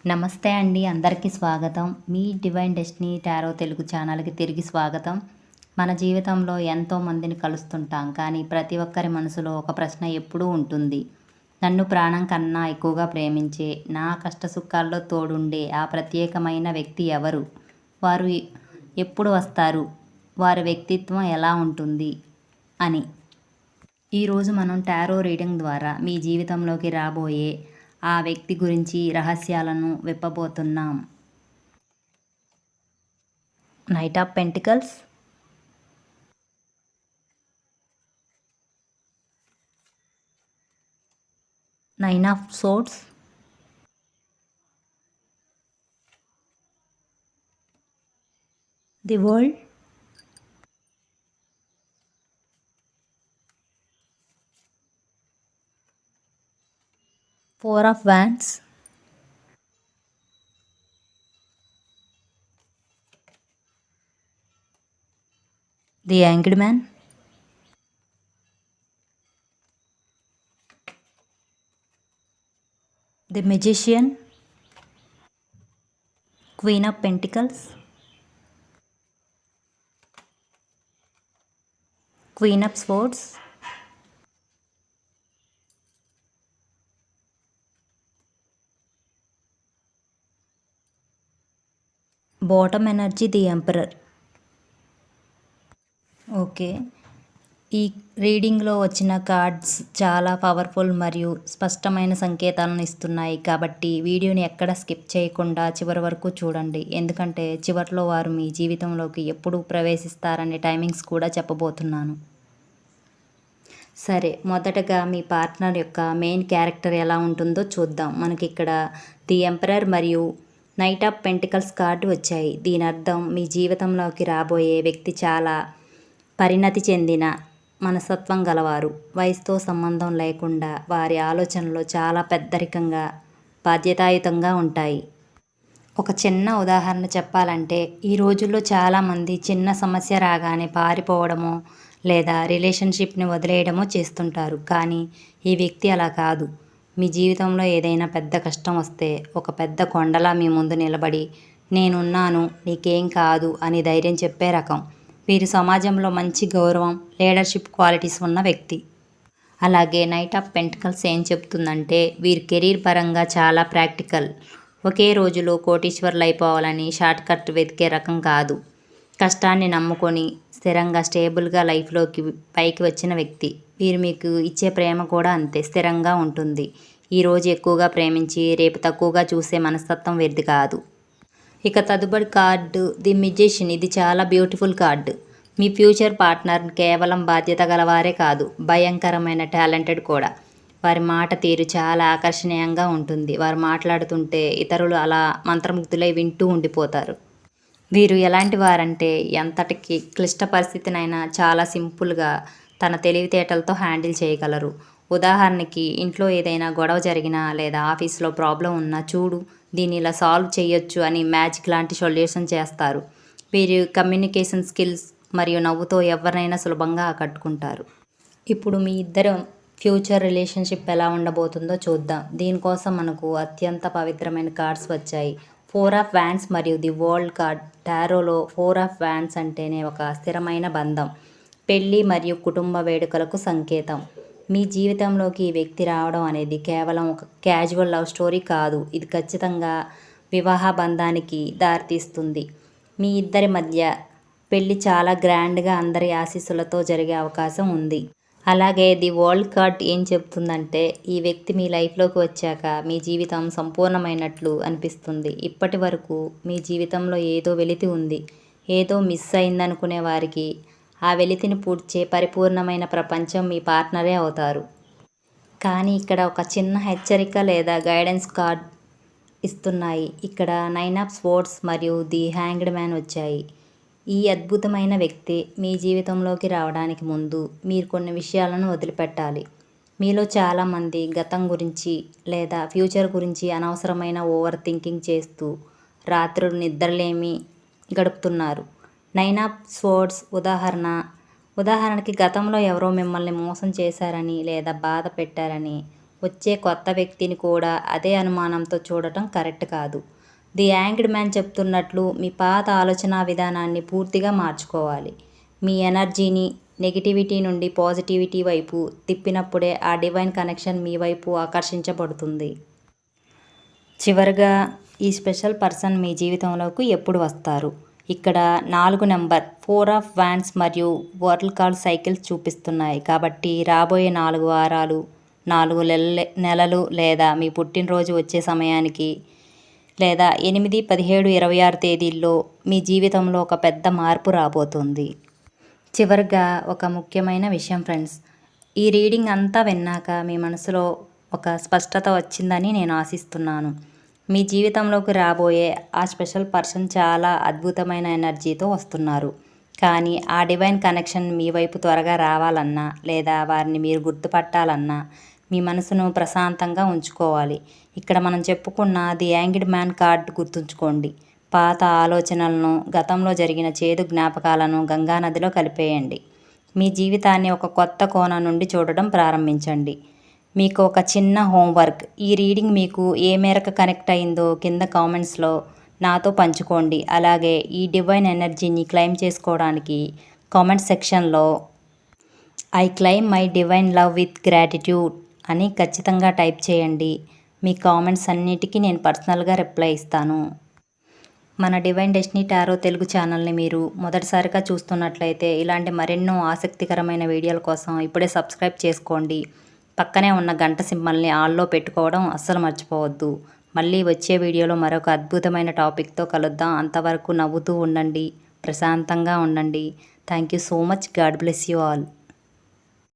నమస్తే అండి. అందరికీ స్వాగతం. మీ డివైన్ డెస్టినీ టారో తెలుగు ఛానల్‌కి తిరిగి స్వాగతం. మన జీవితంలో ఎంతో మందిని కలుస్తుంటాం. కానీ ప్రతి ఒక్కరి మనసులో ఒక ప్రశ్న ఎప్పుడూ ఉంటుంది. నన్ను ప్రాణం కన్నా ఎక్కువగా ప్రేమించే, నా కష్ట సుఖాల్లో తోడుండే ఆ ప్రత్యేకమైన వ్యక్తి ఎవరు? వారు ఎప్పుడు వస్తారు? వారి వ్యక్తిత్వం ఎలా ఉంటుంది? అని. ఈరోజు మనం టారో రీడింగ్ ద్వారా మీ జీవితంలోకి రాబోయే ఆ వ్యక్తి గురించి రహస్యాలను విప్పబోతున్నాం. Knight of pentacles, nine of swords, the world, four of wands, the hanged man, the magician, queen of pentacles, queen of swords, bottom energy, the emperor. Okay. ఈ రీడింగ్లో వచ్చిన కార్డ్స్ చాలా పవర్ఫుల్ మరియు స్పష్టమైన సంకేతాలను ఇస్తున్నాయి. కాబట్టి వీడియోని ఎక్కడ స్కిప్ చేయకుండా చివరి వరకు చూడండి. ఎందుకంటే చివరిలో వారు మీ జీవితంలోకి ఎప్పుడు ప్రవేశిస్తారనే టైమింగ్స్ కూడా చెప్పబోతున్నాను. సరే, మొదటగా మీ పార్ట్నర్ యొక్క మెయిన్ క్యారెక్టర్ ఎలా ఉంటుందో చూద్దాం. మనకి ఇక్కడ ది ఎంపరర్ మరియు నైట్ ఆఫ్ పెంటికల్స్ కార్డు వచ్చాయి. దీని అర్థం మీ జీవితంలోకి రాబోయే వ్యక్తి చాలా పరిణతి చెందిన మనస్తత్వం గలవారు. వయసుతో సంబంధం లేకుండా వారి ఆలోచనలు చాలా పెద్దరికంగా, బాధ్యతాయుతంగా ఉంటాయి. ఒక చిన్న ఉదాహరణ చెప్పాలంటే, ఈ రోజుల్లో చాలామంది చిన్న సమస్య రాగానే పారిపోవడమో లేదా రిలేషన్షిప్ని వదిలేయడమో చేస్తుంటారు. కానీ ఈ వ్యక్తి అలా కాదు. మీ జీవితంలో ఏదైనా పెద్ద కష్టం వస్తే ఒక పెద్ద కొండలా మీ ముందు నిలబడి, నేనున్నాను, నీకేం కాదు అని ధైర్యం చెప్పే రకం. వీరు సమాజంలో మంచి గౌరవం, లీడర్షిప్ క్వాలిటీస్ ఉన్న వ్యక్తి. అలాగే నైట్ ఆఫ్ పెంటికల్స్ ఏం చెప్తుందంటే, వీరి కెరీర్ పరంగా చాలా ప్రాక్టికల్. ఒకే రోజులో కోటీశ్వర్లు అయిపోవాలని షార్ట్ కట్ వెతికే రకం కాదు. కష్టాన్ని నమ్ముకొని స్థిరంగా, స్టేబుల్గా లైఫ్లోకి పైకి వచ్చిన వ్యక్తి. వీరు మీకు ఇచ్చే ప్రేమ కూడా అంతే స్థిరంగా ఉంటుంది. ఈరోజు ఎక్కువగా ప్రేమించి రేపు తక్కువగా చూసే మనస్తత్వం వీరిది కాదు. ఇక తదుపరి కార్డు ది మెజిషియన్. ఇది చాలా బ్యూటిఫుల్ కార్డు. మీ ఫ్యూచర్ పార్ట్నర్ కేవలం బాధ్యత గలవారే కాదు, భయంకరమైన టాలెంటెడ్ కూడా. వారి మాట తీరు చాలా ఆకర్షణీయంగా ఉంటుంది. వారు మాట్లాడుతుంటే ఇతరులు అలా మంత్రముగ్ధులై వింటూ ఉండిపోతారు. వీరు ఎలాంటి వారంటే, ఎంతటికి క్లిష్ట పరిస్థితినైనా చాలా సింపుల్గా తన తెలివితేటలతో హ్యాండిల్ చేయగలరు. ఉదాహరణకి, ఇంట్లో ఏదైనా గొడవ జరిగినా లేదా ఆఫీస్లో ప్రాబ్లం ఉన్నా, చూడు దీన్ని ఇలా సాల్వ్ చేయొచ్చు అని మ్యాజిక్ లాంటి సొల్యూషన్ చేస్తారు. వీరి కమ్యూనికేషన్ స్కిల్స్ మరియు నవ్వుతో ఎవరినైనా సులభంగా ఆకట్టుకుంటారు. ఇప్పుడు మీ ఇద్దరు ఫ్యూచర్ రిలేషన్షిప్ ఎలా ఉండబోతుందో చూద్దాం. దీనికోసం మనకు అత్యంత పవిత్రమైన కార్డ్స్ వచ్చాయి. ఫోర్ ఆఫ్ వ్యాండ్స్ మరియు ది వరల్డ్ కార్డ్. టారోలో ఫోర్ ఆఫ్ వ్యాండ్స్ అంటేనే ఒక స్థిరమైన బంధం, పెళ్ళి మరియు కుటుంబ వేడుకలకు సంకేతం. మీ జీవితంలోకి ఈ వ్యక్తి రావడం అనేది కేవలం ఒక క్యాజువల్ లవ్ స్టోరీ కాదు. ఇది ఖచ్చితంగా వివాహ బంధానికి దారితీస్తుంది. మీ ఇద్దరి మధ్య పెళ్ళి చాలా గ్రాండ్గా, అందరి ఆశీస్సులతో జరిగే అవకాశం ఉంది. అలాగే ది వరల్డ్ కార్డ్ ఏం చెప్తుందంటే, ఈ వ్యక్తి మీ లైఫ్లోకి వచ్చాక మీ జీవితం సంపూర్ణమైనట్లు అనిపిస్తుంది. ఇప్పటి వరకు మీ జీవితంలో ఏదో వెలితి ఉంది, ఏదో మిస్ అయిందనుకునే వారికి ఆ వెలితిని పూడ్చే పరిపూర్ణమైన ప్రపంచం మీ పార్ట్నరే అవుతారు. కానీ ఇక్కడ ఒక చిన్న హెచ్చరిక లేదా గైడెన్స్ కార్డ్ ఇస్తున్నాయి. ఇక్కడ నైన్ ఆఫ్ స్వర్డ్స్ మరియు ది హ్యాంగ్డ్ మ్యాన్ వచ్చాయి. ఈ అద్భుతమైన వ్యక్తి మీ జీవితంలోకి రావడానికి ముందు మీరు కొన్ని విషయాలను వదిలిపెట్టాలి. మీలో చాలామంది గతం గురించి లేదా ఫ్యూచర్ గురించి అనవసరమైన ఓవర్ థింకింగ్ చేస్తూ రాత్రులు నిద్రలేమి గడుపుతున్నారు. నైన్ ఆఫ్ స్వర్డ్స్ ఉదాహరణకి గతంలో ఎవరో మిమ్మల్ని మోసం చేశారని లేదా బాధ పెట్టారని వచ్చే కొత్త వ్యక్తిని కూడా అదే అనుమానంతో చూడటం కరెక్ట్ కాదు. ది యాంగ్డ్ మ్యాన్ చెప్తున్నట్లు మీ పాత ఆలోచన విధానాన్ని పూర్తిగా మార్చుకోవాలి. మీ ఎనర్జీని నెగిటివిటీ నుండి పాజిటివిటీ వైపు తిప్పినప్పుడే ఆ డివైన్ కనెక్షన్ మీ వైపు ఆకర్షించబడుతుంది. చివరగా ఈ స్పెషల్ పర్సన్ మీ జీవితంలోకి ఎప్పుడు వస్తారు? ఇక్కడ 4 నెంబర్ 4 ఆఫ్ వ్యాండ్స్ మరియు వరల్డ్ కార్డ్ సైకిల్స్ చూపిస్తున్నాయి. కాబట్టి రాబోయే 4 వారాలు, 4 నెలలు లేదా మీ పుట్టినరోజు వచ్చే సమయానికి లేదా 8, 17, 26 తేదీల్లో మీ జీవితంలో ఒక పెద్ద మార్పు రాబోతుంది. చివరిగా ఒక ముఖ్యమైన విషయం ఫ్రెండ్స్, ఈ రీడింగ్ అంతా విన్నాక మీ మనసులో ఒక స్పష్టత వచ్చిందని నేను ఆశిస్తున్నాను. మీ జీవితంలోకి రాబోయే ఆ స్పెషల్ పర్సన్ చాలా అద్భుతమైన ఎనర్జీతో వస్తున్నారు. కానీ ఆ డివైన్ కనెక్షన్ మీ వైపు త్వరగా రావాలన్నా లేదా వారిని మీరు గుర్తుపట్టాలన్నా మీ మనసును ప్రశాంతంగా ఉంచుకోవాలి. ఇక్కడ మనం చెప్పుకున్న ది యాంగ్డ్ మ్యాన్ కార్డ్ గుర్తుంచుకోండి. పాత ఆలోచనలను, గతంలో జరిగిన చేదు జ్ఞాపకాలను గంగానదిలో కలిపేయండి. మీ జీవితాన్ని ఒక కొత్త కోణం నుండి చూడడం ప్రారంభించండి. మీకు ఒక చిన్న హోంవర్క్, ఈ రీడింగ్ మీకు ఏ మేరకు కనెక్ట్ అయిందో కింద కామెంట్స్లో నాతో పంచుకోండి. అలాగే ఈ డివైన్ ఎనర్జీని క్లెయిమ్ చేసుకోవడానికి కామెంట్ సెక్షన్లో I claim my divine love with gratitude అని ఖచ్చితంగా టైప్ చేయండి. మీ కామెంట్స్ అన్నిటికీ నేను పర్సనల్గా రిప్లై ఇస్తాను. మన డివైన్ డెస్టినీ టారో తెలుగు ఛానల్ని మీరు మొదటిసారిగా చూస్తున్నట్లయితే ఇలాంటి మరెన్నో ఆసక్తికరమైన వీడియోల కోసం ఇప్పుడే సబ్స్క్రైబ్ చేసుకోండి. పక్కనే ఉన్న గంట సింబల్ని ఆల్లో పెట్టుకోవడం అస్సలు మర్చిపోవద్దు. మళ్ళీ వచ్చే వీడియోలో మరొక అద్భుతమైన టాపిక్తో కలుద్దాం. అంతవరకు నవ్వుతూ ఉండండి, ప్రశాంతంగా ఉండండి. Thank you so much. God bless you all.